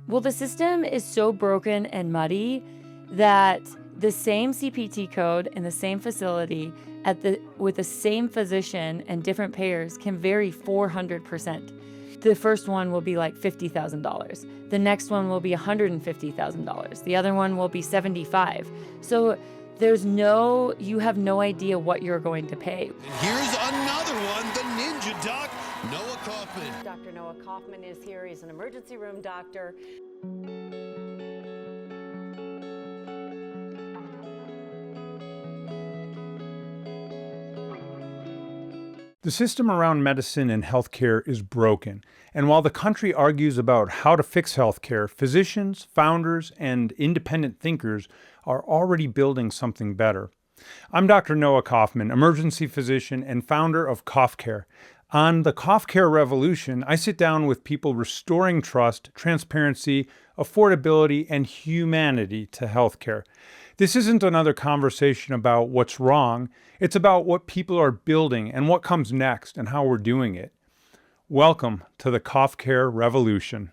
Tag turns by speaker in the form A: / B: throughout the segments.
A: Well, the system is so broken and muddy that the same CPT code in the same facility with the same physician and different payers can vary 400%. The first one will be like $50,000. The next one will be $150,000. The other one will be $75,000. So you have no idea what you're going to pay.
B: And here's another one, the Ninja Doc, Noah Kaufman.
C: Dr. Noah Kaufman is here. He's an emergency room doctor.
D: The system around medicine and healthcare is broken, and while the country argues about how to fix healthcare, physicians, founders, and independent thinkers are already building something better. I'm Dr. Noah Kaufman, emergency physician and founder of KaufCare. On the KaufCare Revolution, I sit down with people restoring trust, transparency, affordability, and humanity to healthcare. This isn't another conversation about what's wrong. It's about what people are building and what comes next and how we're doing it. Welcome to the KaufCare Revolution.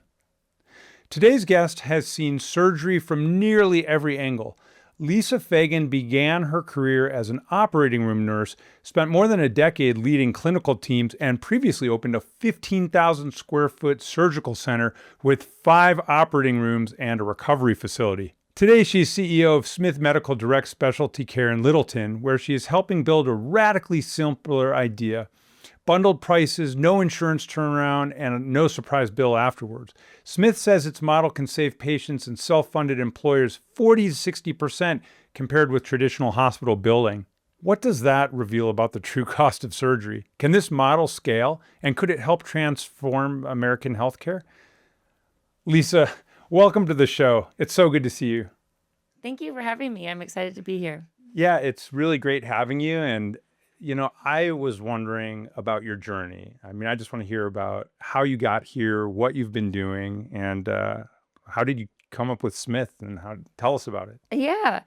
D: Today's guest has seen surgery from nearly every angle. Lisa Fagan began her career as an operating room nurse, spent more than a decade leading clinical teams, and previously opened a 15,000 square foot surgical center with 5 operating rooms and a recovery facility. Today, she's CEO of Smith Medical Direct Specialty Care in Littleton, where she is helping build a radically simpler idea. Bundled prices, no insurance turnaround, and no surprise bill afterwards. Smith says its model can save patients and self-funded employers 40 to 60% compared with traditional hospital billing. What does that reveal about the true cost of surgery? Can this model scale, and could it help transform American healthcare? Lisa, welcome to the show. It's so good to see you.
A: Thank you for having me. I'm excited to be here.
D: Yeah, it's really great having you. And, I was wondering about your journey. I just want to hear about how you got here, what you've been doing, and how did you come up with Smith, and tell us about it.
A: Yeah.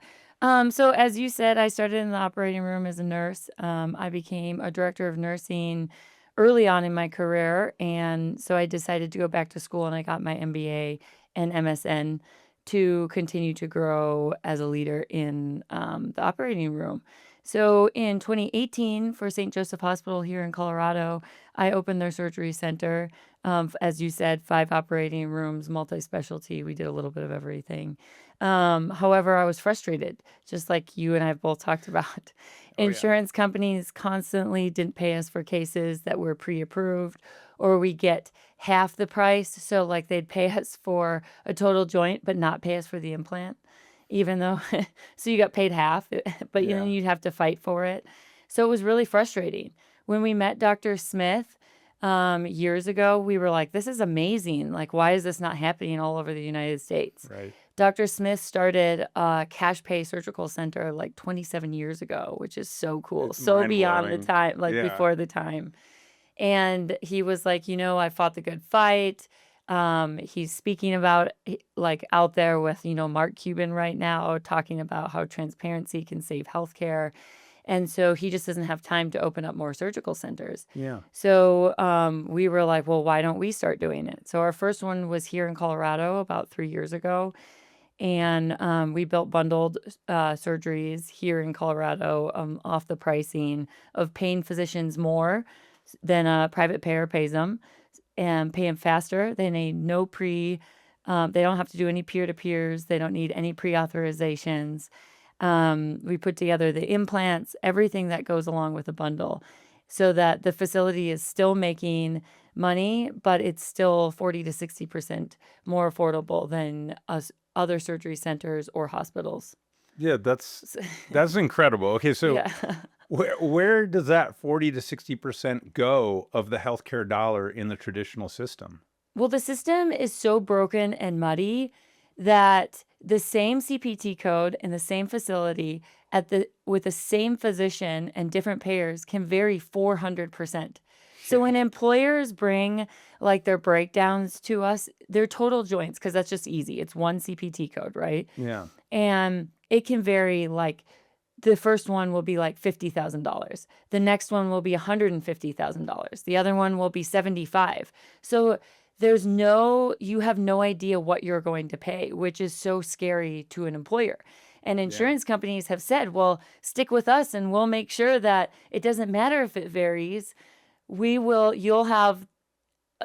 A: So as you said, I started in the operating room as a nurse. I became a director of nursing early on in my career. And so I decided to go back to school, and I got my MBA and MSN to continue to grow as a leader in the operating room. So in 2018, for St. Joseph Hospital here in Colorado, I opened their surgery center. As you said, 5 operating rooms, multi-specialty. We did a little bit of everything. However, I was frustrated, just like you and I have both talked about. Insurance companies constantly didn't pay us for cases that were pre-approved, or we get half the price. So like they'd pay us for a total joint, but not pay us for the implant, even though, so you got paid half, but then you'd have to fight for it. So it was really frustrating. When we met Dr. Smith years ago, we were like, this is amazing. Like, why is this not happening all over the United States?
D: Right.
A: Dr. Smith started a cash pay surgical center like 27 years ago, which is so cool.
D: It's
A: So beyond the
D: mind-blowing.
A: time, before the time. And he was like, I fought the good fight. He's speaking about out there with, Mark Cuban right now, talking about how transparency can save healthcare. And so he just doesn't have time to open up more surgical centers.
D: Yeah.
A: So we were like, well, why don't we start doing it? So our first one was here in Colorado about 3 years ago. And we built bundled surgeries here in Colorado off the pricing of paying physicians more than a private payer pays them, and pay them faster. They need they don't have to do any peer-to-peers. They don't need any pre-authorizations. We put together the implants, everything that goes along with a bundle, so that the facility is still making money, but it's still 40 to 60% more affordable than other surgery centers or hospitals.
D: Yeah, that's incredible. Okay, so
A: Yeah.
D: where does that 40 to 60% go of the healthcare dollar in the traditional system?
A: Well, the system is so broken and muddy that the same CPT code in the same facility with the same physician and different payers can vary 400%. So when employers bring their breakdowns to us, they're total joints, because that's just easy. It's one CPT code, right?
D: Yeah.
A: And it can vary, the first one will be $50,000. The next one will be $150,000. The other one will be $75,000. So you have no idea what you're going to pay, which is so scary to an employer. And
D: Yeah.
A: insurance companies have said, well, stick with us and we'll make sure that it doesn't matter if it varies. You'll have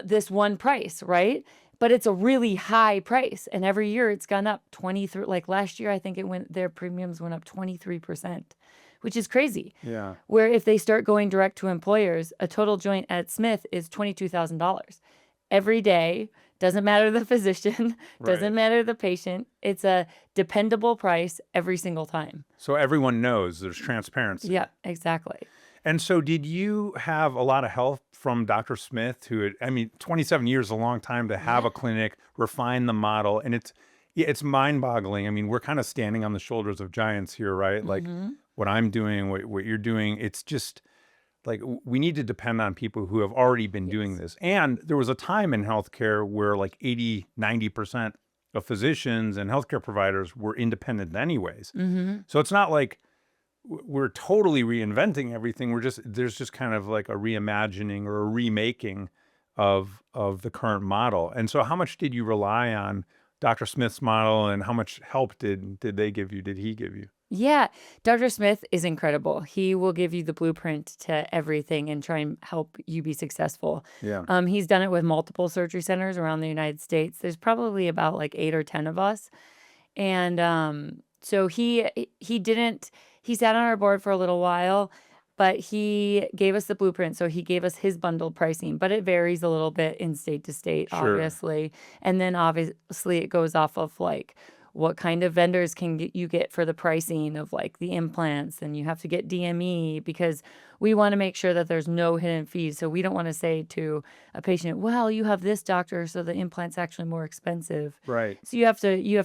A: this one price, right? But it's a really high price. And every year it's gone up 23, like last year, I think their premiums went up 23%, which is crazy.
D: Yeah.
A: Where if they start going direct to employers, a total joint at Smith is $22,000 every day. Doesn't matter the physician,
D: Right.
A: doesn't matter the patient. It's a dependable price every single time.
D: So everyone knows there's transparency.
A: Yeah, exactly.
D: And so did you have a lot of help from Dr. Smith, who had, I mean, 27 years is a long time to have a clinic, refine the model, and it's mind-boggling. I mean, we're kind of standing on the shoulders of giants here, right? Like what I'm doing, what you're doing, it's just like we need to depend on people who have already been doing this. And there was a time in healthcare where like 80, 90% of physicians and healthcare providers were independent anyways. So it's not like we're totally reinventing everything. There's just kind of like a reimagining or a remaking of the current model. And so how much did you rely on Dr. Smith's model, and how much help did he give you?
A: Yeah, Dr. Smith is incredible. He will give you the blueprint to everything and try and help you be successful.
D: Yeah.
A: He's done it with multiple surgery centers around the United States. There's probably about like 8 or 10 of us. And so he sat on our board for a little while, but he gave us the blueprint. So he gave us his bundled pricing, but it varies a little bit in state to state,
D: Sure.
A: obviously. And then obviously it goes off of like what kind of vendors you get for the pricing of like the implants, and you have to get DME because we want to make sure that there's no hidden fees. So we don't want to say to a patient, well, you have this doctor, so the implant's actually more expensive.
D: Right.
A: So you have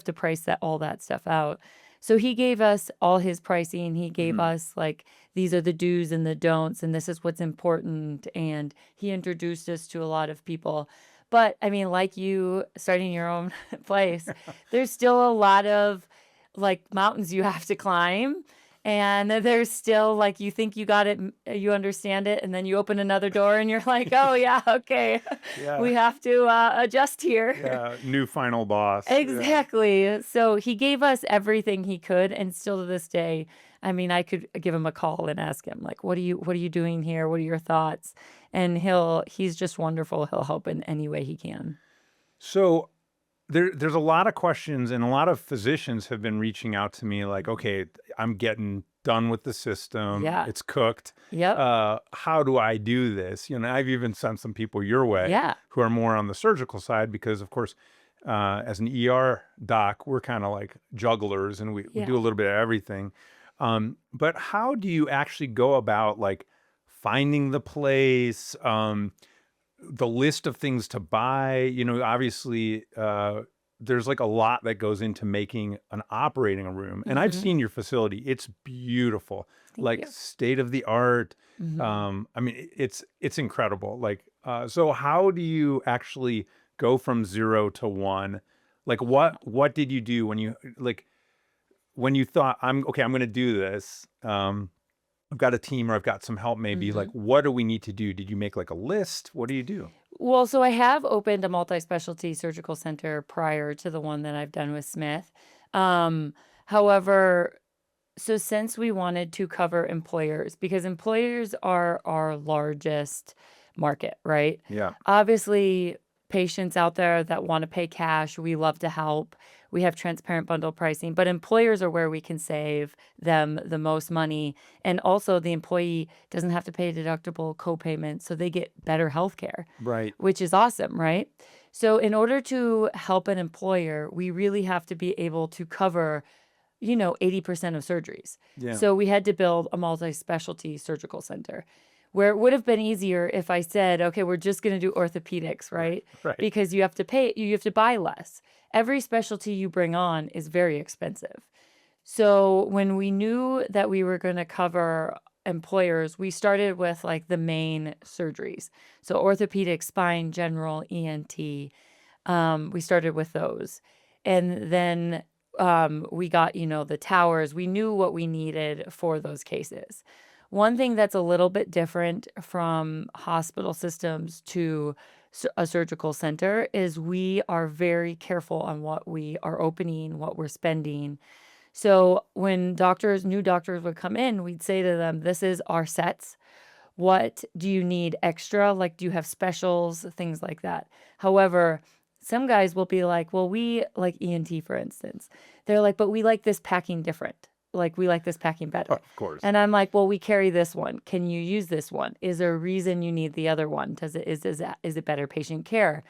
A: to price all that stuff out. So he gave us all his pricing. He gave us like, these are the do's and the don'ts, and this is what's important. And he introduced us to a lot of people. But I mean, like you starting your own place, there's still a lot of like mountains you have to climb. And there's still like, you think you got it, you understand it. And then you open another door and you're like, oh yeah, okay.
D: Yeah.
A: We have to adjust here.
D: Yeah. New final boss. Yeah.
A: Exactly. So he gave us everything he could, and still to this day, I mean, I could give him a call and ask him like, what are you doing here? What are your thoughts? And he's just wonderful. He'll help in any way he can.
D: So there's a lot of questions, and a lot of physicians have been reaching out to me like, okay, I'm getting done with the system.
A: Yeah.
D: It's cooked.
A: Yep.
D: How do I do this? You know, I've even sent some people your way
A: Yeah.
D: who are more on the surgical side because, of course, as an ER doc, we're kind of like jugglers, and we do a little bit of everything. But how do you actually go about like finding the place, the list of things to buy? You know, obviously, there's like a lot that goes into making an operating room. And I've seen your facility. It's beautiful, like
A: you.
D: state of the art. I mean, it's incredible. Like, so how do you actually go from 0 to 1? Like what did you do when you thought I'm going to do this? I've got a team, or I've got some help maybe. Like, what do we need to do? Did you make like a list? What do you do?
A: Well, so I have opened a multi-specialty surgical center prior to the one that I've done with Smith. However, so since we wanted to cover employers, because employers are our largest market, right?
D: Yeah.
A: Obviously, patients out there that want to pay cash, we love to help. We have transparent bundle pricing, but employers are where we can save them the most money. And also the employee doesn't have to pay a deductible copayment, so they get better health care,
D: Right.
A: which is awesome, right? So in order to help an employer, we really have to be able to cover 80% of surgeries.
D: Yeah.
A: So we had to build a multi-specialty surgical center, where it would have been easier if I said, okay, we're just going to do orthopedics, right?
D: Right.
A: Because you have to buy less. Every specialty you bring on is very expensive. So when we knew that we were going to cover employers, we started with like the main surgeries. So orthopedic, spine, general, ENT. We started with those. And then we got, the towers. We knew what we needed for those cases. One thing that's a little bit different from hospital systems to a surgical center is we are very careful on what we are opening, what we're spending. So when new doctors would come in, we'd say to them, this is our sets. What do you need extra? Like, do you have specials? Things like that. However, some guys will be like, well, we like ENT, for instance. They're like, but we like this packing different. Like, we like this packing better.
D: Of course.
A: And I'm like, well, we carry this one. Can you use this one? Is there a reason you need the other one? Is it better patient care?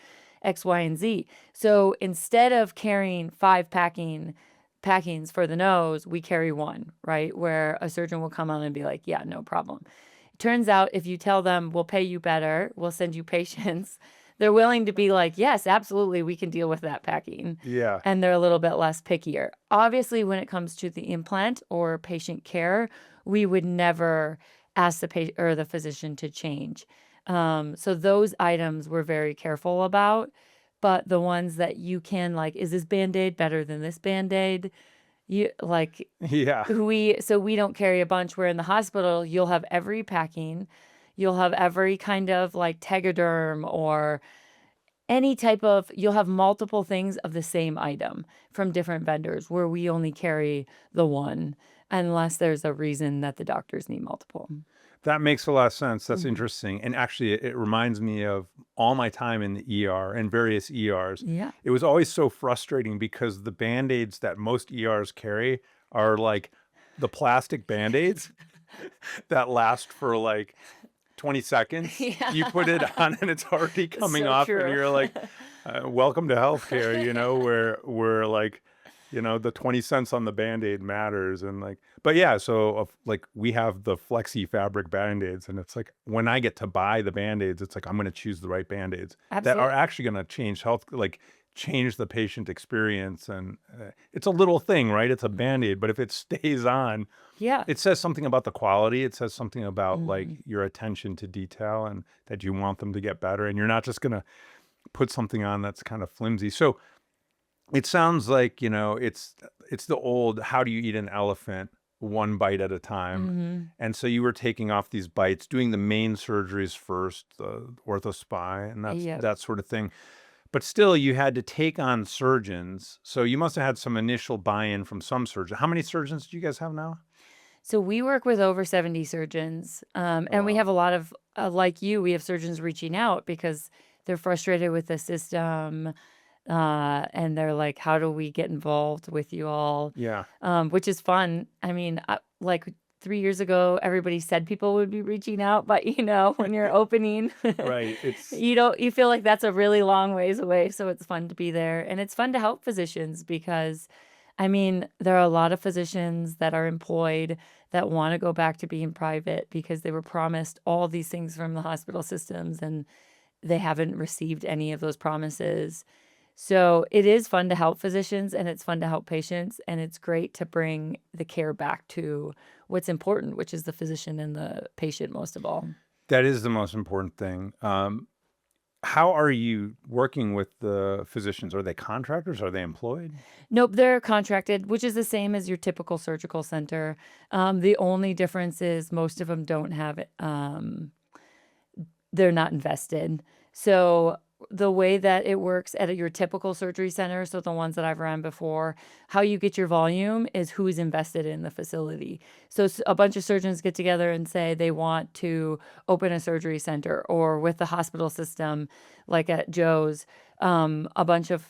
A: X, Y, and Z. So instead of carrying 5 packings for the nose, we carry 1, right? Where a surgeon will come on and be like, yeah, no problem. Turns out if you tell them we'll pay you better, we'll send you patients, they're willing to be like, yes, absolutely, we can deal with that packing.
D: Yeah.
A: And they're a little bit less pickier. Obviously, when it comes to the implant or patient care, we would never ask the patient or the physician to change. So those items we're very careful about. But the ones that you can, like, is this Band-Aid better than this Band-Aid? You like
D: Yeah.
A: so we don't carry a bunch, where in the hospital you'll have every packing, you'll have every kind of like Tegaderm or you'll have multiple things of the same item from different vendors, where we only carry the one unless there's a reason that the doctors need multiple.
D: That makes a lot of sense. That's
A: Mhm.
D: interesting. And actually, it reminds me of all my time in the ER and various ERs.
A: Yeah.
D: It was always so frustrating because the Band-Aids that most ERs carry are like the plastic Band-Aids that last for like 20 seconds.
A: Yeah.
D: You put it on and it's already coming
A: So
D: off,
A: true.
D: and you're like, welcome to healthcare, where like, the 20 cents on the Band-Aid matters. And like, but yeah, so like we have the flexi fabric Band-Aids, and it's like when I get to buy the Band-Aids, it's like I'm going to choose the right Band-Aids that are
A: Absolutely.
D: actually going to change the patient experience. And it's a little thing, right? It's a Band-Aid, but if it stays on,
A: Yeah.
D: it says something about the quality. It says something about like
A: Mhm.
D: your attention to detail and that you want them to get better. And you're not just going to put something on that's kind of flimsy. So it sounds like, it's the old, how do you eat an elephant? One bite at a time.
A: Mhm.
D: And so you were taking off these bites, doing the main surgeries first, the orthospy and
A: Yep.
D: that sort of thing. But still, you had to take on surgeons. So you must have had some initial buy-in from some surgeons. How many surgeons do you guys have now?
A: So we work with over 70 surgeons,
D: Oh,
A: and we
D: wow.
A: have a lot of, like you, we have surgeons reaching out because they're frustrated with the system, and they're like, "How do we get involved with you all?"
D: Yeah,
A: Which is fun. I mean, like 3 years ago, everybody said people would be reaching out, but when you're opening,
D: right.
A: you feel like that's a really long ways away. So it's fun to be there, and it's fun to help physicians because, I mean, there are a lot of physicians that are employed that want to go back to being private because they were promised all these things from the hospital systems and they haven't received any of those promises. So it is fun to help physicians and it's fun to help patients, and it's great to bring the care back to what's important, which is the physician and the patient most of all.
D: That is the most important thing. How are you working with the physicians? Are they contractors? Are they employed?
A: Nope, they're contracted, which is the same as your typical surgical center. The only difference is most of them don't have it. They're not invested. So the way that it works at your typical surgery center, so the ones that I've ran before, how you get your volume is who's invested in the facility. So a bunch of surgeons get together and say they want to open a surgery center, or with the hospital system, like at Joe's, a bunch of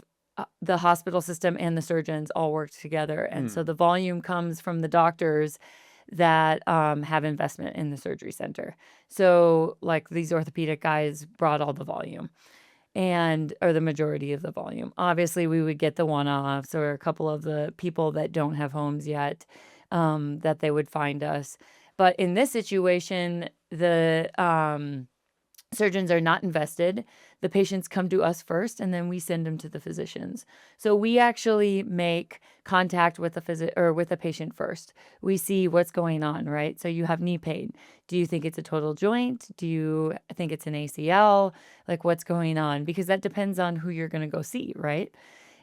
A: the hospital system and the surgeons all work together. And so
D: Hmm.
A: the volume comes from the doctors that have investment in the surgery center. So, like, these orthopedic guys brought all the volume or the majority of the volume. Obviously, we would get the one-offs or a couple of the people that don't have homes yet, that they would find us. But in this situation, the surgeons are not invested. The patients come to us first, and then we send them to the physicians. So we actually make contact with with the patient first. We see what's going on, right? So you have knee pain. Do you think it's a total joint? Do you think it's an ACL? Like, what's going on? Because that depends on who you're going to go see, right?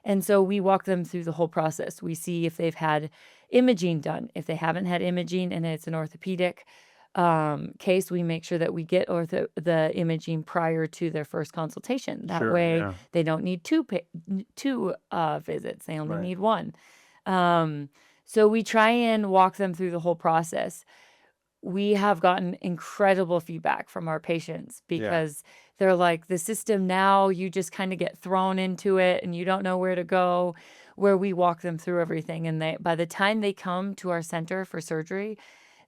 A: And so we walk them through the whole process. We see if they've had imaging done. If they haven't had imaging and it's an orthopedic, case, we make sure that we get the imaging prior to their first consultation. That
D: Sure.
A: way,
D: Yeah.
A: they don't need two visits. They only
D: Right.
A: need one. Um, so we try and walk them through the whole process. We have gotten incredible feedback from our patients
D: Yeah.
A: because they're like, the system now, you just kind of get thrown into it and you don't know where to go, where we walk them through everything. And by the time they come to our center for surgery,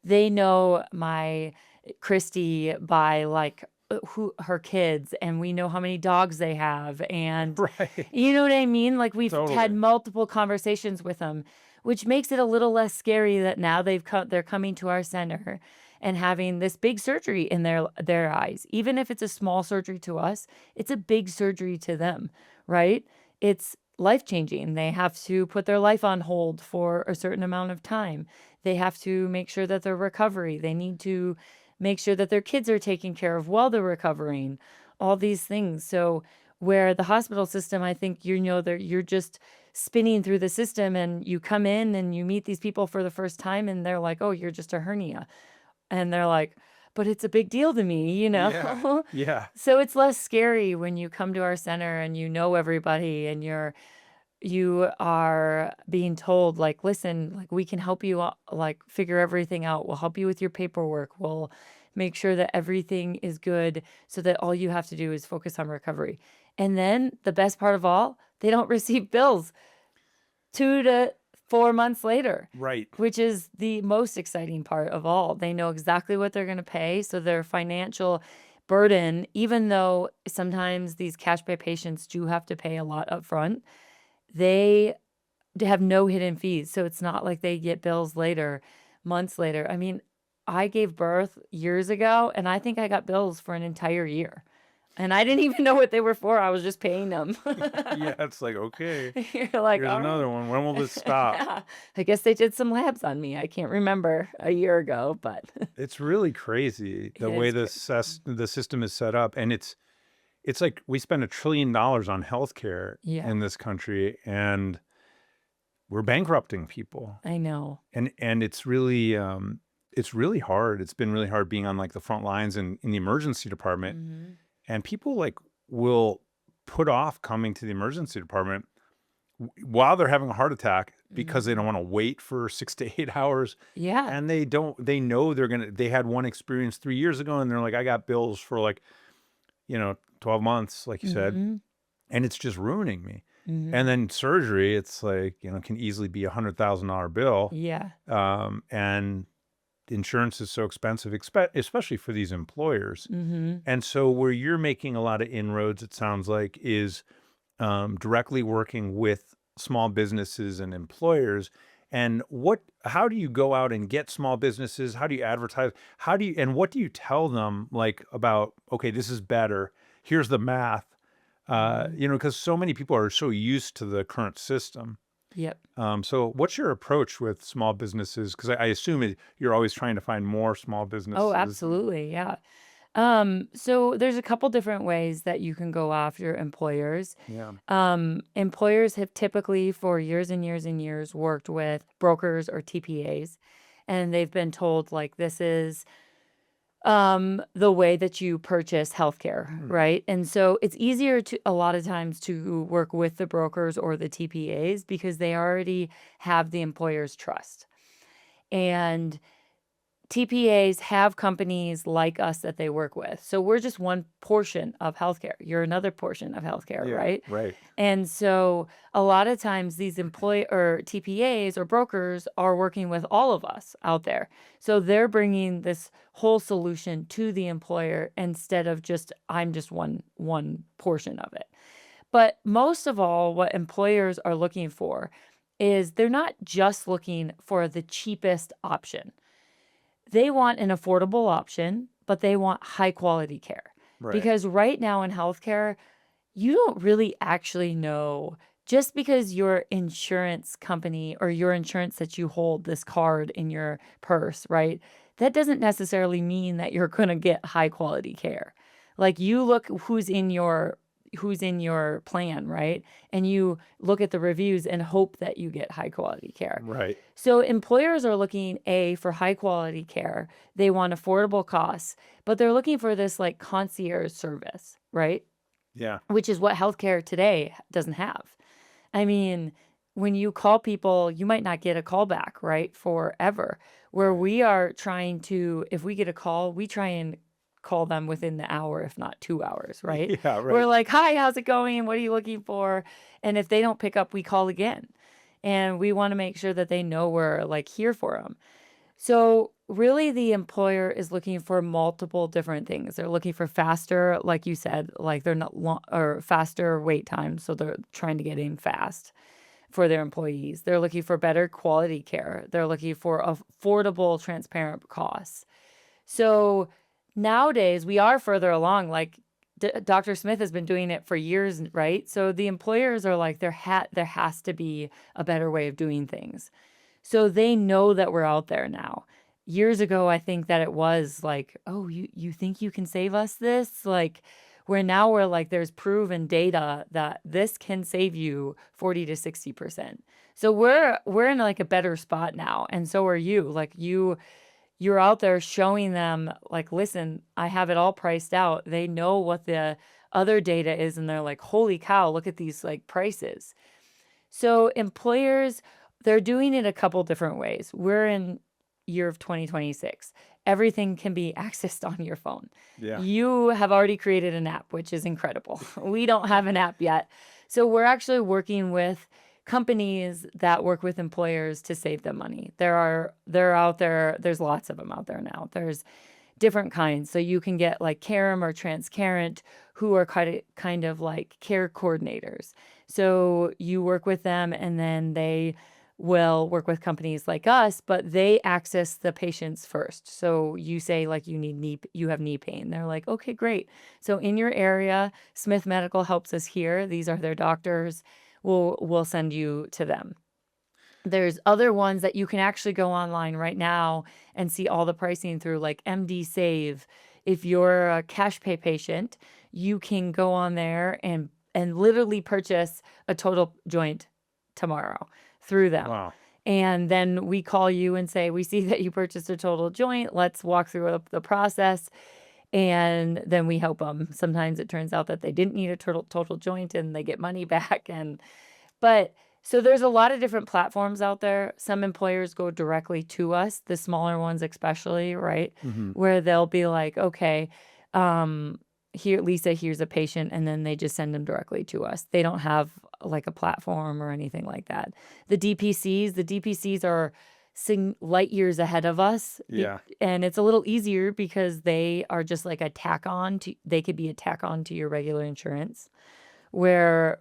A: they know my Christy by like who her kids, and we know how many dogs they have, and
D: Right.
A: you know what I mean? Like we've had
D: Totally.
A: multiple conversations with them, which makes it a little less scary that now they're coming to our center and having this big surgery in their eyes. Even if it's a small surgery to us, it's a big surgery to them, right? It's life-changing. They have to put their life on hold for a certain amount of time. They have to make sure that their recovery, they need to make sure that their kids are taken care of while they're recovering, all these things. So where the hospital system, I think, that you're just spinning through the system and you come in and you meet these people for the first time and they're like, oh, you're just a hernia. And they're like, but it's a big deal to me, you
D: Yeah.
A: know?
D: Yeah.
A: So it's less scary when you come to our center and you know everybody and you are being told like, listen, like we can help you like figure everything out. We'll help you with your paperwork. We'll make sure that everything is good so that all you have to do is focus on recovery. And then the best part of all, they don't receive bills 2 to 4 months later,
D: Right.
A: which is the most exciting part of all. They know exactly what they're going to pay. So their financial burden, even though sometimes these cash pay patients do have to pay a lot upfront, they have no hidden fees. So it's not like they get bills later, months later. I mean, I gave birth years ago and I think I got bills for an entire year. And I didn't even know what they were for. I was just paying them.
D: Yeah. It's like, okay,
A: You're like,
D: here's
A: all
D: another
A: right.
D: one. When will this stop?
A: Yeah. I guess they did some labs on me. I can't remember a year ago, but
D: It's really crazy
A: it
D: the way
A: is crazy.
D: the system is set up, and it's like we spend $1 trillion on healthcare
A: Yeah,
D: in this country, and we're bankrupting people,
A: I know.
D: and it's really hard. It's been really hard being on like the front lines in the emergency department,
A: Mhm.
D: and people like will put off coming to the emergency department while they're having a heart attack because they don't
A: Mhm.
D: want to wait for 6 to 8 hours.
A: Yeah.
D: And they know they had one experience 3 years ago and they're like, I got bills for like, 12 months, like you said,
A: Mhm.
D: and it's just ruining me. And
A: Mhm.
D: then surgery, it's like, can easily be $100,000 bill.
A: Yeah.
D: And insurance is so expensive, especially for these employers.
A: Mhm.
D: And so where you're making a lot of inroads, it sounds like, is directly working with small businesses and employers. And how do you go out and get small businesses? How do you advertise? And what do you tell them like about, okay, this is better. Here's the math.
A: Mhm.
D: Because so many people are so used to the current system.
A: Yep.
D: So what's your approach with small businesses? Because I assume you're always trying to find more small
A: Oh,
D: businesses.
A: absolutely. Yeah. So there's a couple different ways that you can go after employers.
D: Yeah.
A: Employers have typically for years and years and years worked with brokers or TPAs, and they've been told like this is the way that you purchase healthcare,
D: Mm.
A: right? And so it's easier to a lot of times to work with the brokers or the TPAs because they already have the employer's trust. And TPAs have companies like us that they work with. So we're just one portion of healthcare. You're another portion of healthcare,
D: Yeah.
A: right?
D: Right.
A: And so a lot of times these employ or TPAs or brokers are working with all of us out there. So they're bringing this whole solution to the employer instead of just I'm just one portion of it. But most of all, what employers are looking for is they're not just looking for the cheapest option. They want an affordable option, but they want high quality care.
D: Right.
A: Because right now in healthcare, you don't really actually know just because your insurance company or your insurance that you hold this card in your purse, right? That doesn't necessarily mean that you're going to get high quality care. Like you look who's in who's in your plan, right? And you look at the reviews and hope that you get high quality care.
D: Right.
A: So employers are looking for high quality care. They want affordable costs, but they're looking for this like concierge service, right?
D: Yeah.
A: Which is what healthcare today doesn't have. I mean, when you call people, you might not get a call back, right? Forever. Where
D: Right.
A: we are trying to, if we get a call, we try and call them within the hour, if not 2 hours, right?
D: Yeah,
A: We're
D: right.
A: like, hi, how's it going? What are you looking for? And if they don't pick up, we call again. And we want to make sure that they know we're like here for them. So really the employer is looking for multiple different things. They're looking for faster, like you said, like they're not long or faster wait times. So they're trying to get in fast for their employees. They're looking for better quality care. They're looking for affordable, transparent costs. So nowadays we are further along. Like Dr. Smith has been doing it for years, right? So the employers are like, there has to be a better way of doing things. So they know that we're out there now. Years ago, I think that it was like, oh, you think you can save us this? Like, where now we're like, there's proven data that this can save you 40 to 60%. So we're in like a better spot now. And so are you. Like you're out there showing them like, listen, I have it all priced out. They know what the other data is, and they're like, holy cow, look at these like prices. So employers, they're doing it a couple different ways. We're in year of 2026. Everything can be accessed on your phone.
D: Yeah.
A: You have already created an app, which is incredible. We don't have an app yet. So we're actually working with companies that work with employers to save them money. They're out there. There's lots of them out there now. There's different kinds. So you can get like Carum or Transcarent, who are kind of like care coordinators. So you work with them and then they will work with companies like us, but they access the patients first. So you say like you have knee pain. They're like, okay, great. So in your area, Smith Medical helps us here. These are their doctors. We'll send you to them. There's other ones that you can actually go online right now and see all the pricing through, like MD Save. If you're a cash pay patient, you can go on there and literally purchase a total joint tomorrow through them.
D: Wow.
A: And then we call you and say, we see that you purchased a total joint. Let's walk through the process. And then we help them. Sometimes it turns out that they didn't need a total joint and they get money back. But so there's a lot of different platforms out there. Some employers go directly to us, the smaller ones especially, right?
D: Hmm.
A: Where they'll be like, okay, here, Lisa, here's a patient, and then they just send them directly to us. They don't have like a platform or anything like that. The DPCs are light years ahead of us.
D: Yeah.
A: And it's a little easier because they are just like they could be a tack on to your regular insurance, where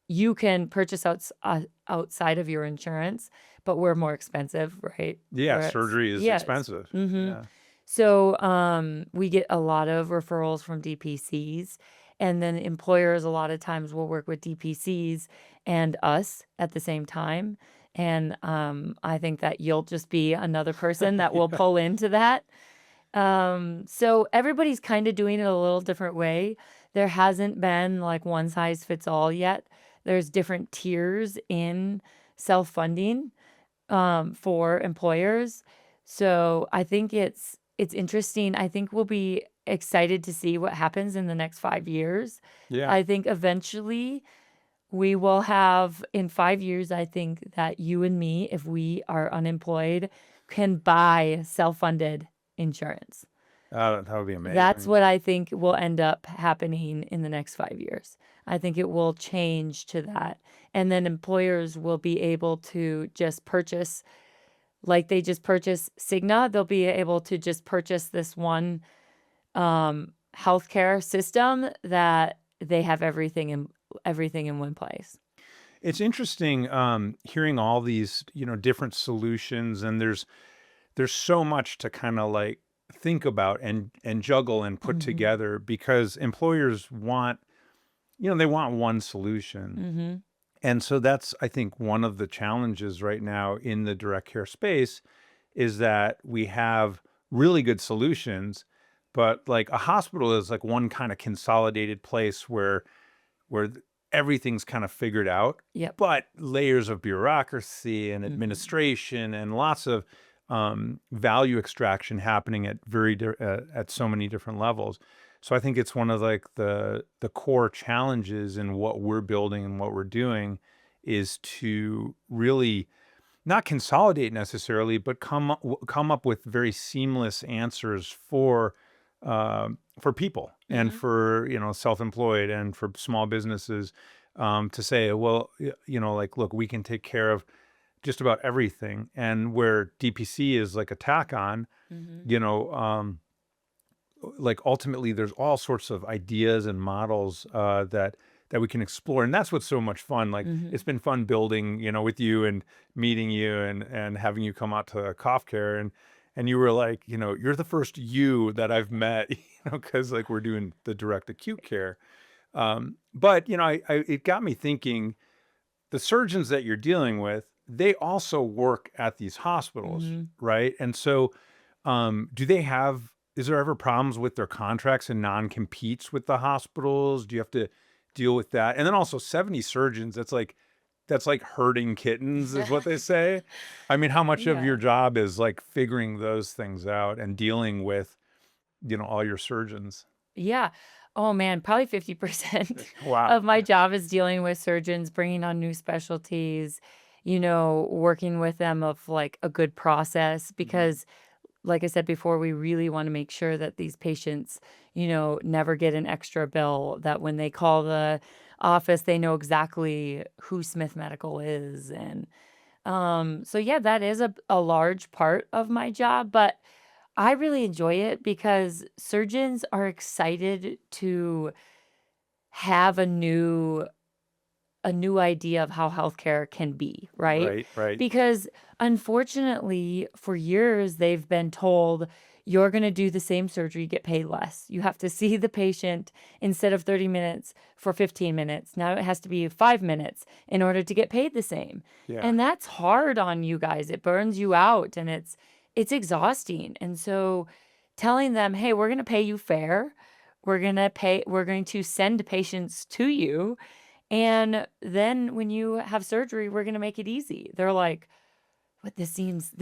A: you can purchase outside of your insurance, but we're more expensive, right?
D: Yeah. Surgery is expensive. Yeah.
A: So we get a lot of referrals from DPCs, and then employers a lot of times will work with DPCs and us at the same time. And I think that you'll just be another person that will pull into that. So everybody's kind of doing it a little different way. There hasn't been like one size fits all yet. There's different tiers in self-funding for employers. So I think it's interesting. I think we'll be excited to see what happens in the next 5 years.
D: Yeah.
A: I think eventually we will have, in 5 years, I think that you and me, if we are unemployed, can buy self-funded insurance.
D: That would be amazing.
A: That's what I think will end up happening in the next 5 years. I think it will change to that. And then employers will be able to just purchase, like they just purchase Cigna, they'll be able to just purchase this one healthcare system that they have everything in one place.
D: It's interesting hearing all these, different solutions, and there's so much to kind of like think about and juggle and put together, because employers want, they want one solution. And so that's, I think, one of the challenges right now in the direct care space is that we have really good solutions, but like a hospital is like one kind of consolidated place where where everything's kind of figured out,
A: Yep.
D: but layers of bureaucracy and
A: Mhm.
D: administration and lots of value extraction happening at at so many different levels. So I think it's one of like the core challenges in what we're building and what we're doing is to really not consolidate necessarily, but come up with very seamless answers for people and
A: Mhm.
D: for self-employed and for small businesses, to say, well, like, look, we can take care of just about everything, and where DPC is like a tack on,
A: Mhm.
D: you know, like ultimately there's all sorts of ideas and models that we can explore, and that's what's so much fun. Like, it's
A: Mhm.
D: been fun building, with you and meeting you and having you come out to KaufCare, and you were like, you're the first you that I've met, because like we're doing the direct acute care. But it got me thinking, the surgeons that you're dealing with, they also work at these hospitals,
A: Mhm.
D: right? And so, do they have, is there ever problems with their contracts and non-competes with the hospitals? Do you have to deal with that? And then also 70 surgeons, that's like herding kittens, is what they say. I mean, how much of
A: Yeah.
D: your job is like figuring those things out and dealing with, all your surgeons?
A: Yeah. Oh man, probably 50%
D: Wow.
A: of my job is dealing with surgeons, bringing on new specialties, working with them of like a good process
D: Mhm.
A: because like I said before, we really want to make sure that these patients, never get an extra bill, that when they call the office, they know exactly who Smith Medical is. And so yeah, that is a large part of my job, but I really enjoy it because surgeons are excited to have a new idea of how healthcare can be, right?
D: Right, right.
A: Because unfortunately, for years, they've been told you're going to do the same surgery, get paid less. You have to see the patient instead of 30 minutes for 15 minutes. Now it has to be 5 minutes in order to get paid the same.
D: Yeah.
A: And that's hard on you guys. It burns you out and it's exhausting. And so telling them, "Hey, we're going to pay you fair. We're going to send patients to you and then when you have surgery, we're gonna make it easy." They're like, "What this seems,"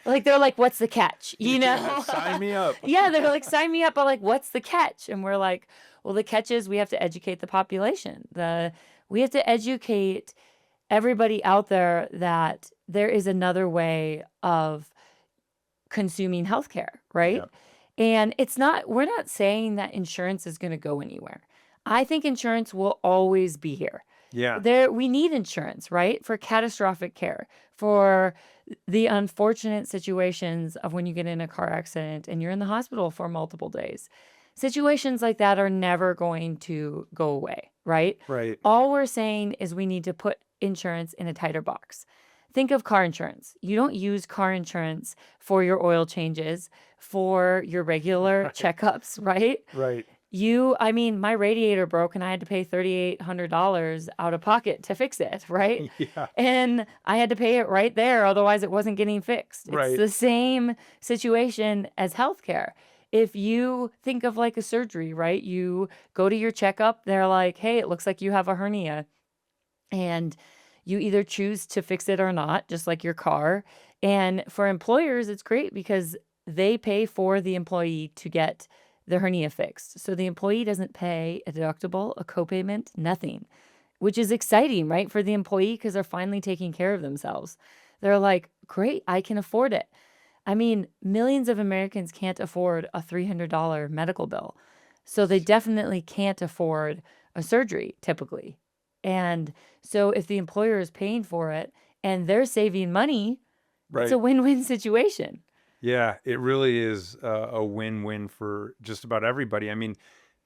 A: like, they're like, "What's the catch?" You
D: Yeah,
A: know?
D: sign me up.
A: Yeah, they're like, "Sign me up," but, like, "What's the catch?" And we're like, "Well, the catch is we have to educate the population. We have to educate everybody out there that there is another way of consuming healthcare, right?
D: Yeah.
A: And we're not saying that insurance is gonna go anywhere. I think insurance will always be here.
D: Yeah.
A: We need insurance, right? For catastrophic care, for the unfortunate situations of when you get in a car accident and you're in the hospital for multiple days. Situations like that are never going to go away, right?
D: Right.
A: All we're saying is we need to put insurance in a tighter box. Think of car insurance. You don't use car insurance for your oil changes, for your regular
D: Right.
A: checkups, right?
D: Right.
A: I mean, my radiator broke and I had to pay $3,800 out of pocket to fix it, right?
D: Yeah.
A: And I had to pay it right there, otherwise it wasn't getting fixed. It's
D: Right.
A: the same situation as healthcare. If you think of like a surgery, right? You go to your checkup, they're like, "Hey, it looks like you have a hernia." And you either choose to fix it or not, just like your car. And for employers, it's great because they pay for the employee to get the hernia fixed. So the employee doesn't pay a deductible, a copayment, nothing, which is exciting, right? For the employee because they're finally taking care of themselves. They're like, "Great, I can afford it." I mean, millions of Americans can't afford a $300 medical bill. So they definitely can't afford a surgery typically. And so if the employer is paying for it and they're saving money, it's a
D: Right.
A: win-win situation.
D: Yeah, it really is a win-win for just about everybody. I mean,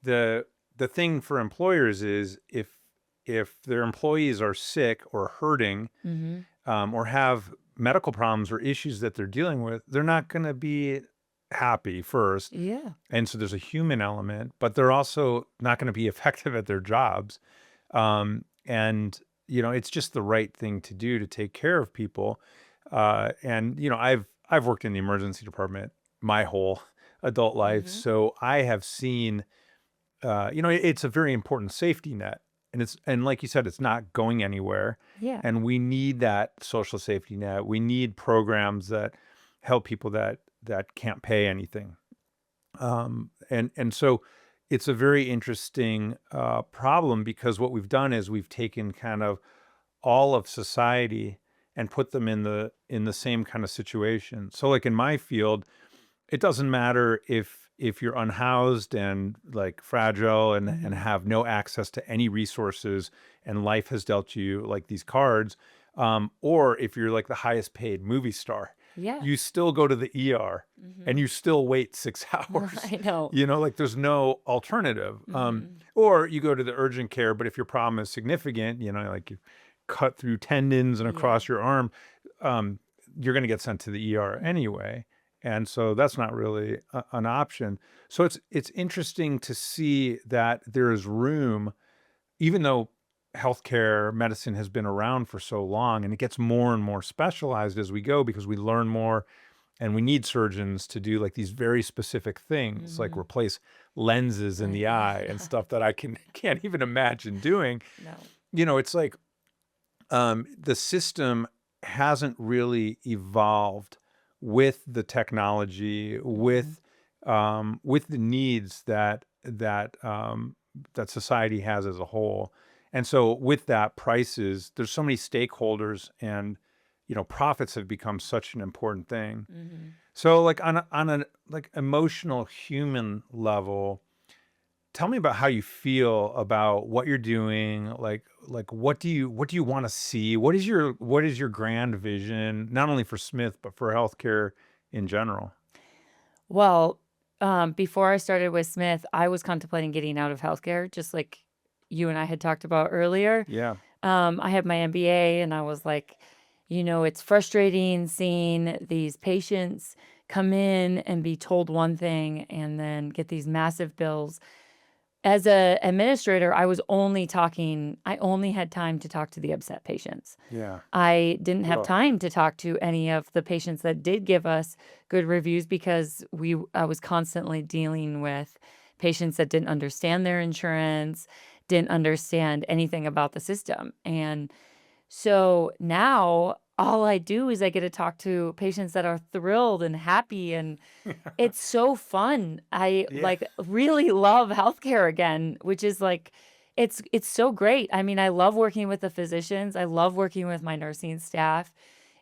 D: the the thing for employers is, if their employees are sick or hurting,
A: Mhm.
D: or have medical problems or issues that they're dealing with, they're not going to be happy first.
A: Yeah.
D: And so there's a human element, but they're also not going to be effective at their jobs. And it's just the right thing to do to take care of people. And I've worked in the emergency department my whole adult life,
A: Mhm.
D: so I have seen it's a very important safety net. And like you said, it's not going anywhere.
A: Yeah.
D: And we need that social safety net. We need programs that help people that can't pay anything. And so it's a very interesting problem, because what we've done is we've taken kind of all of society and put them in the same kind of situation. So like in my field, it doesn't matter if you're unhoused and like fragile and have no access to any resources, and life has dealt you like these cards, or if you're like the highest paid movie star,
A: Yeah.
D: you still go to the ER and you still wait 6 hours.
A: I know.
D: Like there's no alternative.
A: Mhm.
D: Or you go to the urgent care, but if your problem is significant, like you cut through tendons and
A: Yeah.
D: across your arm, you're going to get sent to the ER anyway. And so that's not really an option. So it's interesting to see that there is room, even though healthcare medicine has been around for so long, and it gets more and more specialized as we go, because we learn more, and we need surgeons to do like these very specific things, like replace lenses in the eye and stuff that I can't even imagine doing.
A: No.
D: It's like the system hasn't really evolved with the technology, with the needs that society has as a whole. And so with that, prices, there's so many stakeholders, and profits have become such an important thing. So like on a like emotional human level, tell me about how you feel about what you're doing. Like what do you want to see? What is your grand vision, not only for Smith but for healthcare in general?
A: Well, before I started with Smith, I was contemplating getting out of healthcare, just like you and I had talked about earlier.
D: Yeah.
A: I had my MBA, and I was like, it's frustrating seeing these patients come in and be told one thing and then get these massive bills. As a administrator, I only had time to talk to the upset patients.
D: Yeah.
A: I didn't have
D: Ugh.
A: time to talk to any of the patients that did give us good reviews, because I was constantly dealing with patients that didn't understand their insurance, didn't understand anything about the system. And so now all I do is I get to talk to patients that are thrilled and happy, and it's so fun. I
D: Yeah.
A: like really love healthcare again, which is like it's so great. I mean, I love working with the physicians. I love working with my nursing staff,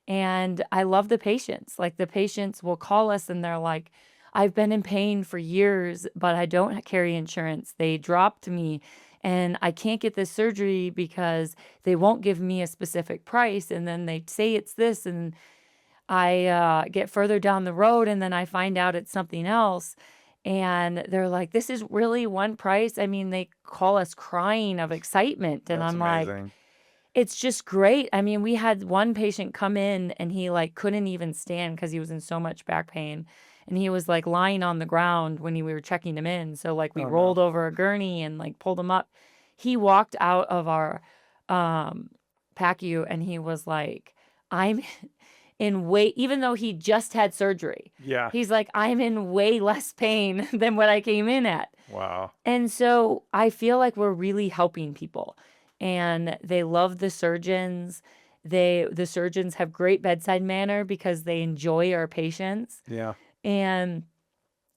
A: and I love the patients. Like the patients will call us and they're like, I've been in pain for years, but I don't carry insurance. They dropped me and I can't get this surgery because they won't give me a specific price. And then they say it's this, and I get further down the road and then I find out it's something else. And they're like, this is really one price. I mean, they call us crying of excitement. And
D: That's
A: I'm like,
D: amazing.
A: it's just great. I mean, we had one patient come in and he like couldn't even stand because he was in so much back pain. And he was like lying on the ground when we were checking him in. So like we
D: Oh, no.
A: rolled over a gurney and like pulled him up. He walked out of our PACU and he was like, I'm in way, even though he just had surgery,
D: Yeah.
A: he's like, I'm in way less pain than what I came in at.
D: Wow.
A: And so I feel like we're really helping people, and they love the surgeons. The surgeons have great bedside manner because they enjoy our patients.
D: Yeah.
A: And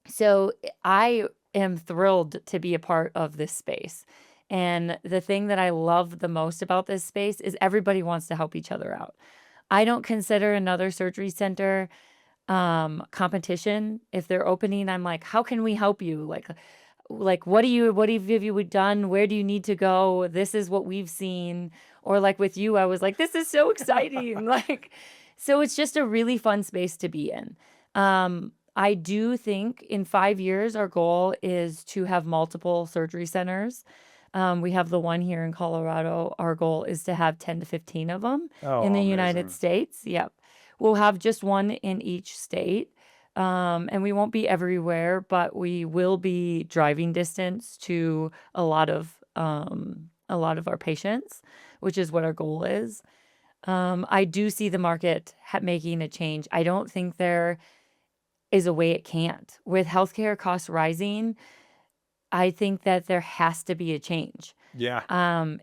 A: so I am thrilled to be a part of this space. And the thing that I love the most about this space is everybody wants to help each other out. I don't consider another surgery center competition. If they're opening, I'm like, how can we help you? Like what have you done? Where do you need to go? This is what we've seen. Or like with you, I was like, this is so exciting. Like, so it's just a really fun space to be in. I do think in 5 years, our goal is to have multiple surgery centers. We have the one here in Colorado. Our goal is to have 10 to 15 of them
D: Oh,
A: in the United
D: amazing.
A: States. Yep. We'll have just one in each state. And we won't be everywhere, but we will be driving distance to a lot of our patients, which is what our goal is. I do see the market making a change. I don't think there is a way it can't. With healthcare costs rising, I think that there has to be a change.
D: Yeah.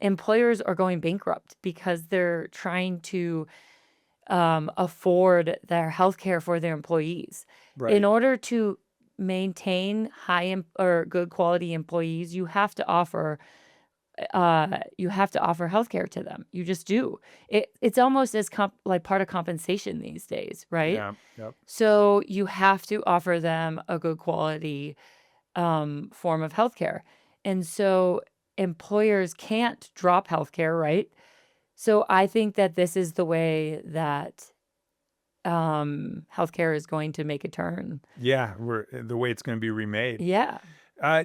A: Employers are going bankrupt because they're trying to afford their health care for their employees. In
D: Right.
A: order to maintain or good quality employees, you have to offer healthcare to them. You just do. It's almost as like part of compensation these days, right?
D: Yeah. Yep.
A: So you have to offer them a good quality form of healthcare. And so employers can't drop healthcare, right? So I think that this is the way that healthcare is going to make a turn.
D: Yeah. The way it's going to be remade.
A: Yeah,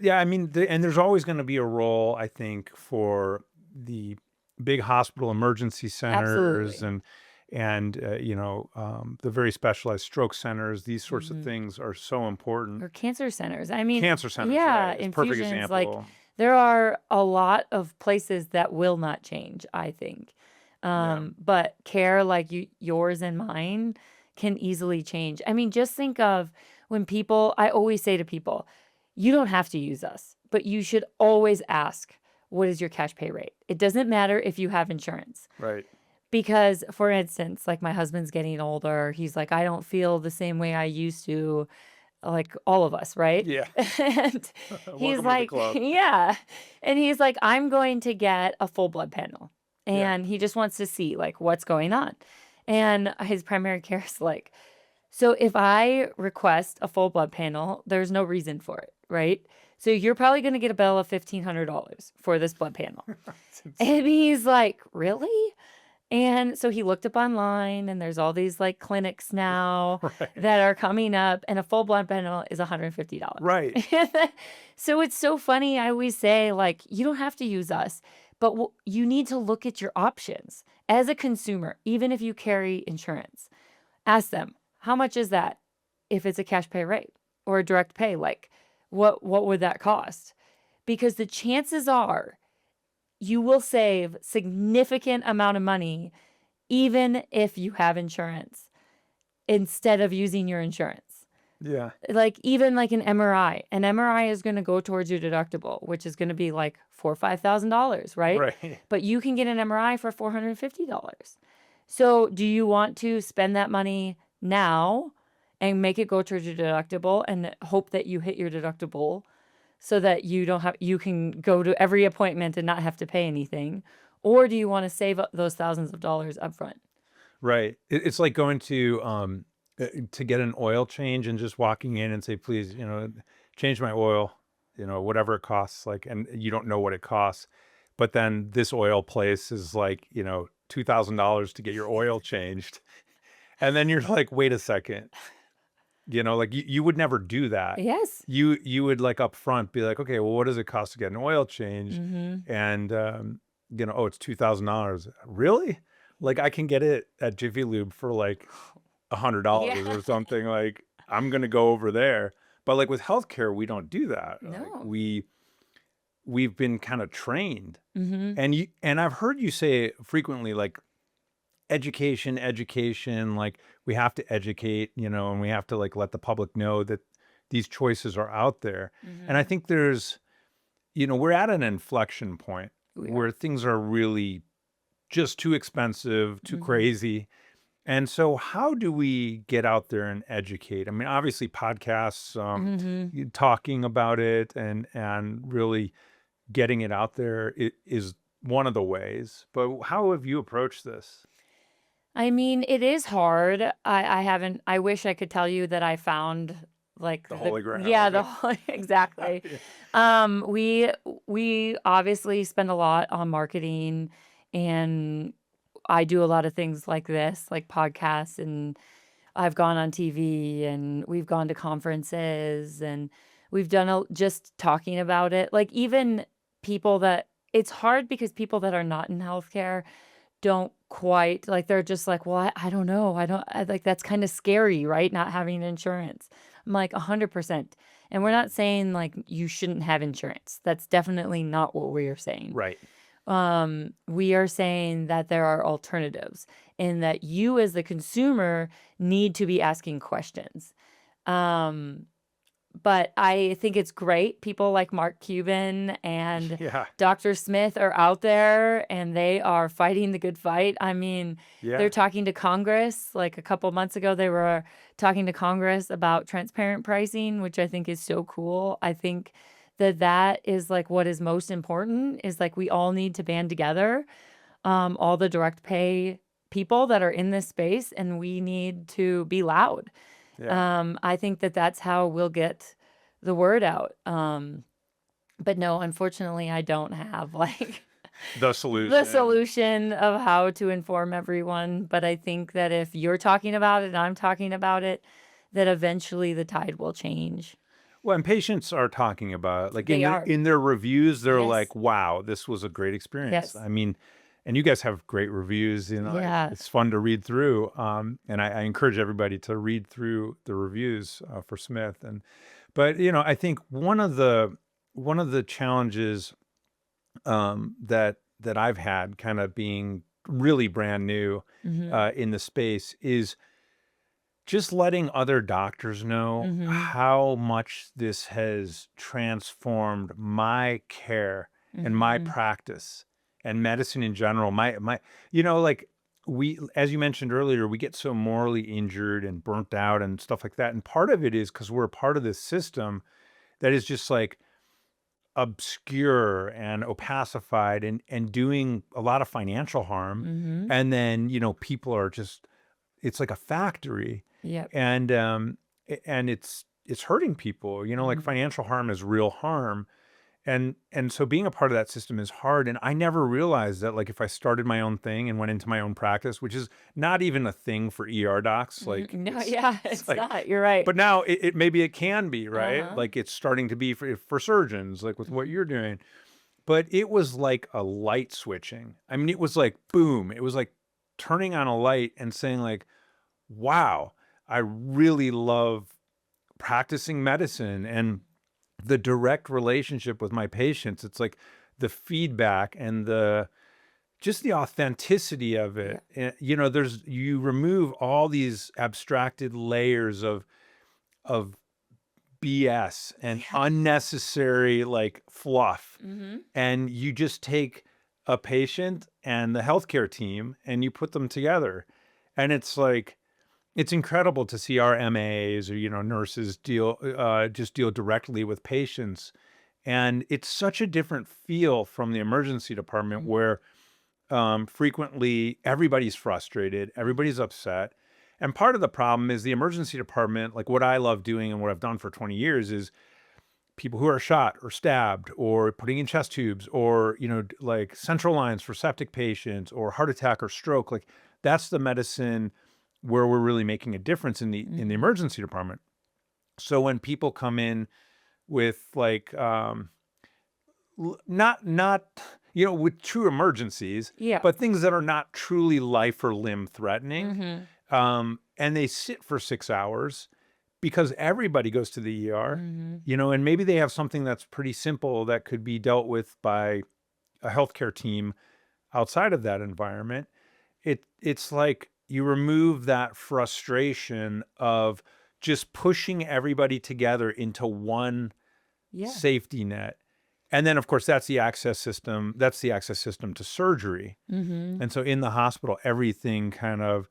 D: Yeah, I mean, and there's always going to be a role, I think, for the big hospital emergency centers
A: absolutely.
D: and the very specialized stroke centers. These sorts of
A: Mhm.
D: things are so important.
A: Or cancer centers. I mean,
D: Cancer centers,
A: yeah,
D: right? It's a perfect
A: infusions, like,
D: example.
A: there are a lot of places that will not change, I think.
D: Yeah.
A: But care like yours and mine can easily change. I mean, just think of I always say to people, you don't have to use us, but you should always ask, what is your cash pay rate? It doesn't matter if you have insurance.
D: Right.
A: Because, for instance, like my husband's getting older, he's like, I don't feel the same way I used to, like all of us, right?
D: Yeah.
A: And he's
D: Welcome to the
A: like,
D: club.
A: yeah. And he's like, I'm going to get a full blood panel.
D: Yeah.
A: And he just wants to see like what's going on. And his primary care is like, so if I request a full blood panel, there's no reason for it, right? So you're probably going to get a bill of $1,500 for this blood panel.
D: It's
A: And
D: insane.
A: he's like, really? And so he looked up online, and there's all these like clinics now
D: Right.
A: that are coming up, and a full blood panel is $150.
D: Right.
A: So it's so funny. I always say, like, you don't have to use us, but you need to look at your options as a consumer, even if you carry insurance. Ask them, how much is that if it's a cash pay rate or a direct pay? Like, what would that cost? Because the chances are you will save significant amount of money even if you have insurance instead of using your insurance.
D: Yeah.
A: Like even like an MRI is going to go towards your deductible, which is going to be like $4,000 or $5,000, right?
D: Right.
A: But you can get an MRI for $450. So do you want to spend that money now and make it go towards your deductible and hope that you hit your deductible so that you can go to every appointment and not have to pay anything? Or do you want to save those thousands of dollars upfront?
D: Right. It's like going to get an oil change and just walking in and say, please, change my oil, whatever it costs. Like, and you don't know what it costs. But then this oil place is like, $2,000 to get your oil changed. And then you're like, wait a second. Like you would never do that.
A: Yes.
D: You would like up front be like, okay, well, what does it cost to get an oil change?
A: Mm-hmm.
D: And oh, it's $2,000. Really? Like I can get it at Jiffy Lube for like $100
A: Yeah.
D: or something. Like I'm gonna go over there. But like with healthcare, we don't do that. Like
A: No.
D: we've been kind of trained.
A: Mm-hmm.
D: And I've heard you say frequently like education, like we have to educate, and we have to like let the public know that these choices are out there.
A: Mm-hmm.
D: And I think there's, we're at an inflection point
A: We are.
D: where things are really just too expensive, too
A: Mhm.
D: crazy. And so how do we get out there and educate? I mean, obviously podcasts,
A: Mm-hmm.
D: talking about it and really getting it out there is one of the ways. But how have you approached this?
A: I mean, it is hard. I haven't. I wish I could tell you that I found like
D: The holy grail,
A: yeah,
D: right?
A: exactly. We obviously spend a lot on marketing, and I do a lot of things like this, like podcasts, and I've gone on TV, and we've gone to conferences, and we've done just talking about it. Like even people that it's hard because people that are not in healthcare don't quite like they're just like, well, I don't know. Like that's kind of scary, right? Not having insurance. I'm like 100%. And we're not saying like you shouldn't have insurance. That's definitely not what we are saying.
D: Right.
A: We are saying that there are alternatives and that you as the consumer need to be asking questions. But I think it's great. People like Mark Cuban and
D: Yeah.
A: Dr. Smith are out there and they are fighting the good fight. I mean, they're
D: Yeah.
A: talking to Congress. Like a couple months ago, they were talking to Congress about transparent pricing, which I think is so cool. I think that that is like what is most important is like we all need to band together, all the direct pay people that are in this space, and we need to be loud.
D: Yeah.
A: I think that that's how we'll get the word out. But no, unfortunately, I don't have like
D: The
A: the
D: solution.
A: solution of how to inform everyone. But I think that if you're talking about it and I'm talking about it, that eventually the tide will change.
D: Well, and patients are talking about like
A: They are.
D: in their reviews, they're
A: Yes.
D: like, "Wow, this was a great experience."
A: Yes.
D: I mean, and you guys have great reviews.
A: Yeah.
D: It's fun to read through. And I encourage everybody to read through the reviews for Smith. But I think one of the challenges that I've had, kind of being really brand new
A: Mhm.
D: in the space, is just letting other doctors know
A: Mhm.
D: how much this has transformed my care and my
A: Mhm.
D: practice and medicine in general. Like as you mentioned earlier, we get so morally injured and burnt out and stuff like that. And part of it is because we're a part of this system that is just like obscure and opacified and doing a lot of financial harm.
A: Mhm.
D: And then, people are just, it's like a factory,
A: Yep.
D: and it's hurting people. Like
A: Mhm.
D: financial harm is real harm, and so being a part of that system is hard. And I never realized that, like, if I started my own thing and went into my own practice, which is not even a thing for docs,
A: Mhm.
D: like
A: No,
D: it's
A: yeah,
D: it's
A: it's
D: like,
A: not. You're right.
D: but now it maybe it can be, right?
A: Uh-huh.
D: Like it's starting to be for surgeons, like with what
A: Mhm.
D: you're doing. But it was like a light switching. I mean, it was like boom. It was like turning on a light and saying like, wow, I really love practicing medicine and the direct relationship with my patients. It's like the feedback and the just the authenticity of
A: Yeah.
D: it. You remove all these abstracted layers of BS and
A: Yeah.
D: unnecessary like fluff,
A: Mhm.
D: and you just take a patient and the healthcare team and you put them together, and it's like it's incredible to see our MAs or nurses deal directly with patients, and it's such a different feel from the emergency department
A: Mhm.
D: where frequently everybody's frustrated, everybody's upset. And part of the problem is the emergency department, like what I love doing and what I've done for 20 years, is people who are shot or stabbed or putting in chest tubes or, like central lines for septic patients or heart attack or stroke. Like that's the medicine where we're really making a difference in the
A: Mhm.
D: emergency department. So when people come in with like, not with true emergencies,
A: Yeah.
D: but things that are not truly life or limb threatening,
A: Mhm.
D: and they sit for 6 hours because everybody goes to the ER,
A: Mhm.
D: and maybe they have something that's pretty simple that could be dealt with by a healthcare team outside of that environment. It's like you remove that frustration of just pushing everybody together into one
A: Yeah.
D: safety net. And then, of course, that's the access system. That's the access system to surgery.
A: Mhm.
D: And so in the hospital, everything kind of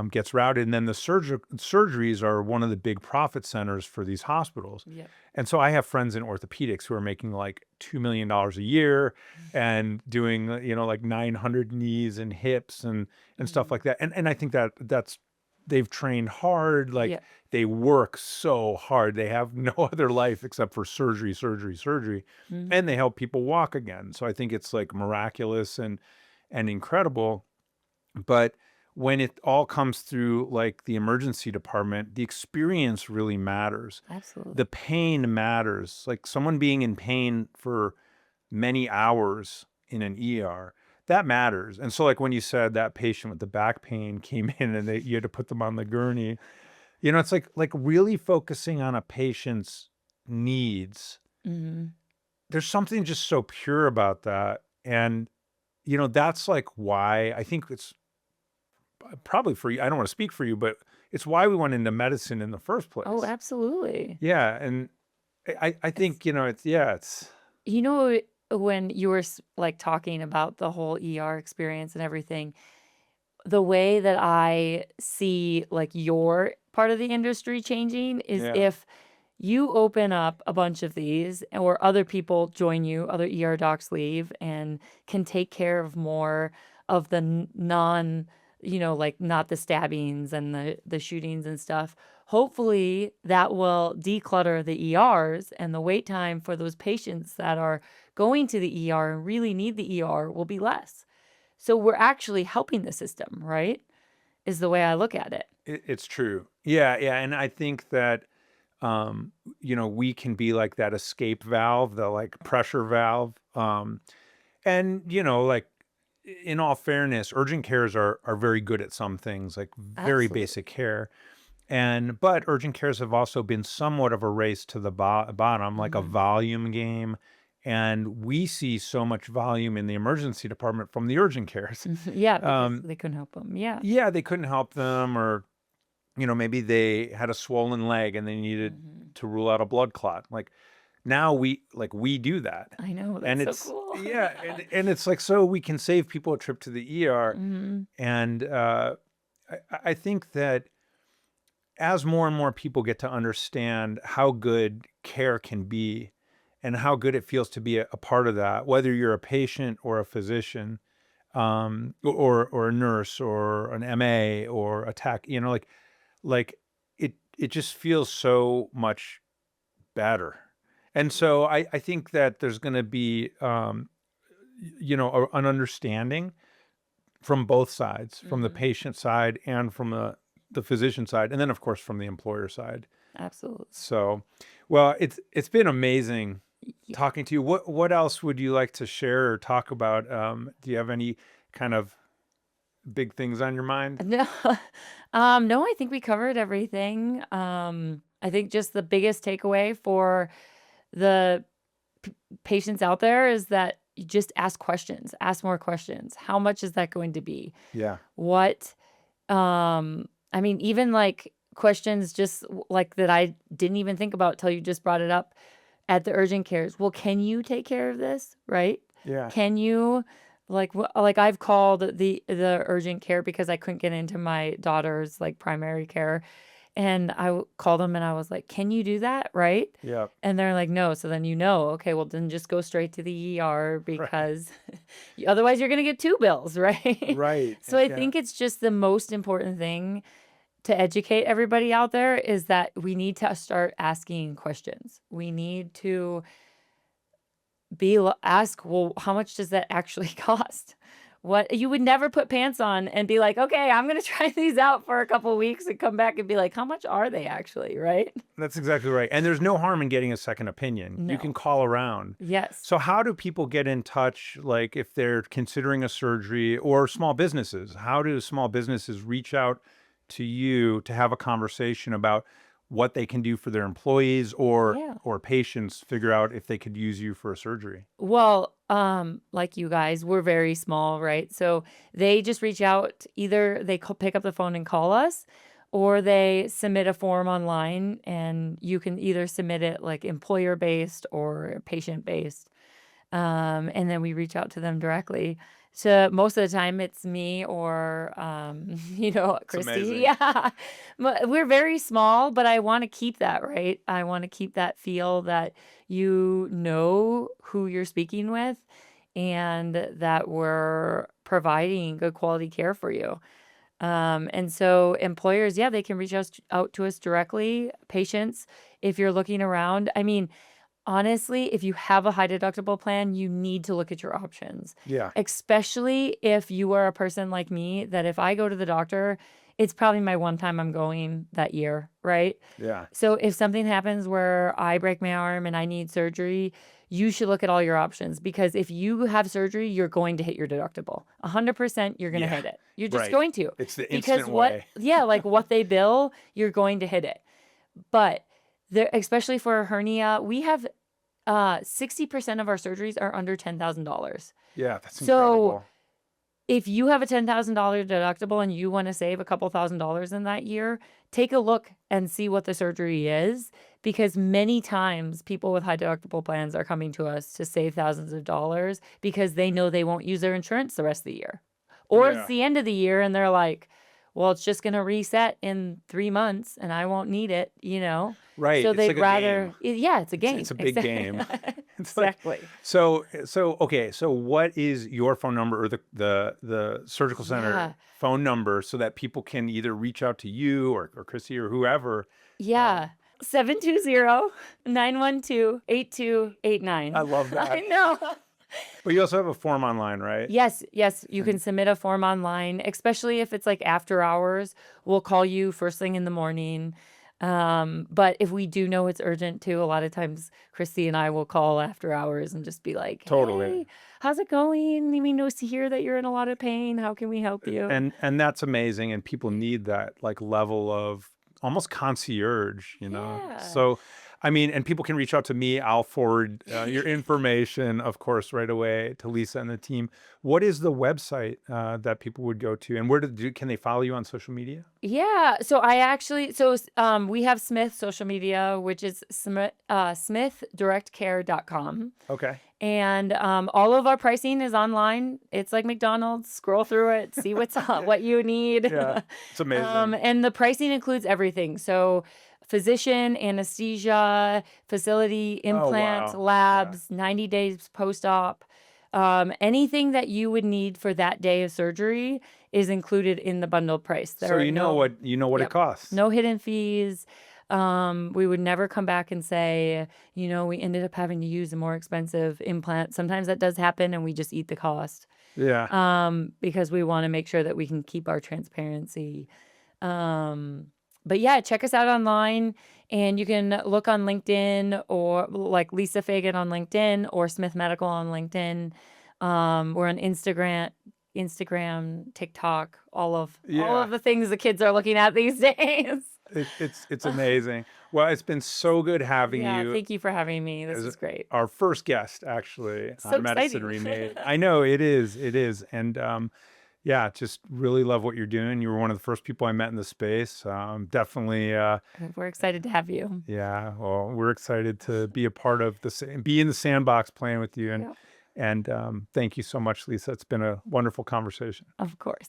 D: gets routed. And then the surgeries are one of the big profit centers for these hospitals.
A: Yep.
D: And so I have friends in orthopedics who are making like $2 million a year and doing, like 900 knees and hips and stuff
A: Mhm.
D: like that. And I think that's they've trained hard. Like
A: Yeah.
D: they work so hard. They have no other life except for surgery, surgery, surgery. And
A: Mhm.
D: they help people walk again. So I think it's like miraculous and incredible. But when it all comes through like the emergency department, the experience really matters.
A: Absolutely.
D: The pain matters. Like someone being in pain for many hours in an ER, that matters. And so like when you said that patient with the back pain came in and you had to put them on the gurney, it's like really focusing on a patient's needs.
A: Mhm.
D: There's something just so pure about that. And that's like why I think it's probably for you. I don't want to speak for you, but it's why we went into medicine in the first
A: Oh,
D: place.
A: absolutely.
D: Yeah, I
A: It's
D: think, it's
A: you know, when you were like talking about the whole ER experience and everything, the way that I see like your part of the industry changing is
D: yeah.
A: if you open up a bunch of these or other people join you, other ER docs leave and can take care of more of the non, like not the stabbings and the shootings and stuff. Hopefully that will declutter the ERs and the wait time for those patients that are going to the ER and really need the ER will be less. So we're actually helping the system, right? Is the way I look at it.
D: It's true. Yeah, yeah, and I think that we can be like that escape valve, the like pressure valve. And like in all fairness, urgent cares are very good at some things, like very
A: Absolutely.
D: basic care. And but urgent cares have also been somewhat of a race to the bottom, like a
A: Mhm.
D: volume game. And we see so much volume in the emergency department from the urgent cares.
A: Yeah, because
D: Um,
A: they couldn't help them. Yeah.
D: yeah, they couldn't help them, or maybe they had a swollen leg and they needed
A: Mhm.
D: to rule out a blood clot. Like now we do that.
A: I know,
D: And
A: that's so
D: it's
A: cool.
D: yeah,
A: Yeah.
D: and it's like so we can save people a trip to the ER.
A: Mhm.
D: And I think that as more and more people get to understand how good care can be and how good it feels to be a part of that, whether you're a patient or a physician, or a nurse or an MA or a tech, like it just feels so much better. And so I think that there's going to be an understanding from both sides, from the
A: Mhm.
D: patient side and from the physician side, and then of course from the employer side.
A: Absolutely.
D: So, well, it's been amazing
A: Yeah.
D: talking to you. What else would you like to share or talk about? Do you have any kind of big things on your mind?
A: No, no, I think we covered everything. I think just the biggest takeaway for the patients out there is that you just ask questions, ask more questions. How much is that going to be?
D: Yeah.
A: What I mean, even like questions just like that I didn't even think about till you just brought it up at the urgent cares. Well, can you take care of this? Right?
D: Yeah.
A: Can you like I've called the urgent care because I couldn't get into my daughter's like primary care and called them and I was like, "Can you do that?" Right?
D: Yeah.
A: And they're like, "No." So then okay, well then just go straight to the ER
D: Right.
A: because otherwise you're going to get two bills, right?
D: Right.
A: So I
D: Yeah.
A: think it's just the most important thing to educate everybody out there is that we need to start asking questions. We need to ask, well, how much does that actually cost? What you would never put pants on and be like, okay, I'm gonna try these out for a couple weeks and come back and be like, how much are they actually, right?
D: That's exactly right. And there's no harm in getting a second opinion. You can
A: No.
D: call around.
A: Yes.
D: So how do people get in touch, like if they're considering a surgery, or small businesses? How do small businesses reach out to you to have a conversation about what they can do for their employees, or
A: Yeah.
D: patients figure out if they could use you for a surgery?
A: Well, like you guys, we're very small, right? So they just reach out, either they pick up the phone and call us, or they submit a form online, and you can either submit it like employer based or patient based. And then we reach out to them directly. So most of the time it's me or,
D: It's
A: Christy.
D: amazing.
A: Yeah. We're very small, but I want to keep that, right? I want to keep that feel that you know who you're speaking with and that we're providing good quality care for you. And so employers, yeah, they can reach out to us directly. Patients, if you're looking around, I mean, honestly, if you have a high deductible plan, you need to look at your options,
D: Yeah.
A: especially if you are a person like me that if I go to the doctor, it's probably my one time I'm going that year, right?
D: Yeah.
A: So if something happens where I break my arm and I need surgery, you should look at all your options because if you have surgery, you're going to hit your deductible. 100% you're going to
D: Yeah.
A: hit it. You're just
D: Right.
A: going to.
D: It's the
A: Because
D: instant way.
A: yeah, like what they bill, you're going to hit it. But there, especially for a hernia, we have 60% of our surgeries are under $10,000.
D: Yeah, that's
A: So
D: incredible.
A: if you have a $10,000 deductible and you want to save a couple $1,000s in that year, take a look and see what the surgery is, because many times people with high deductible plans are coming to us to save thousands of dollars because they know they won't use their insurance the rest of the year. Or it's
D: Yeah.
A: the end of the year and they're like, well, it's just going to reset in 3 months and I won't need it, you know?
D: Right.
A: So
D: It's
A: they'd
D: like a
A: rather,
D: game.
A: yeah, it's a game.
D: It's a big game. It's like,
A: Exactly.
D: okay. So what is your phone number or the surgical center
A: Yeah.
D: phone number so that people can either reach out to you or Chrissy or whoever?
A: Yeah. 720-912-8289.
D: I love that.
A: I know.
D: But you also have a form online, right?
A: Yes, you can submit a form online, especially if it's like after hours. We'll call you first thing in the morning. But if we do know it's urgent too, a lot of times Christy and I will call after hours and just be like,
D: Totally.
A: hey, how's it going? We know to hear that you're in a lot of pain. How can we help you?
D: And that's amazing. And people need that like level of almost concierge,
A: Yeah.
D: So, I mean, and people can reach out to me. I'll forward your information, of course, right away to Lisa and the team. What is the website that people would go to, and can they follow you on social media?
A: Yeah. We have Smith social media, which is smithdirectcare.com.
D: Okay.
A: And all of our pricing is online. It's like McDonald's. Scroll through it, see what you need.
D: Yeah, it's amazing.
A: And the pricing includes everything. So physician, anesthesia, facility, implants,
D: wow.
A: labs, 90 days post-op. Anything that you would need for that day of surgery is included in the bundle price.
D: So you know what
A: Yep.
D: it costs.
A: No hidden fees. We would never come back and say, we ended up having to use a more expensive implant. Sometimes that does happen and we just eat the cost.
D: Yeah.
A: Because we want to make sure that we can keep our transparency. But yeah, check us out online and you can look on LinkedIn or like Lisa Fagan on LinkedIn or Smith Medical on LinkedIn. We're on Instagram, TikTok, all of the things the kids are looking at these days.
D: It's amazing. Well, it's been so good having
A: Yeah,
D: you.
A: thank you for having me. This
D: as
A: is great.
D: Our first guest, actually,
A: So
D: on Medicine
A: exciting.
D: Remade. I know it is. And yeah, just really love what you're doing. You were one of the first people I met in the space. Definitely.
A: We're excited to have you.
D: Yeah. Well, we're excited to be a part of be in the sandbox playing with you.
A: Yeah.
D: And thank you so much, Lisa. It's been a wonderful conversation.
A: Of course.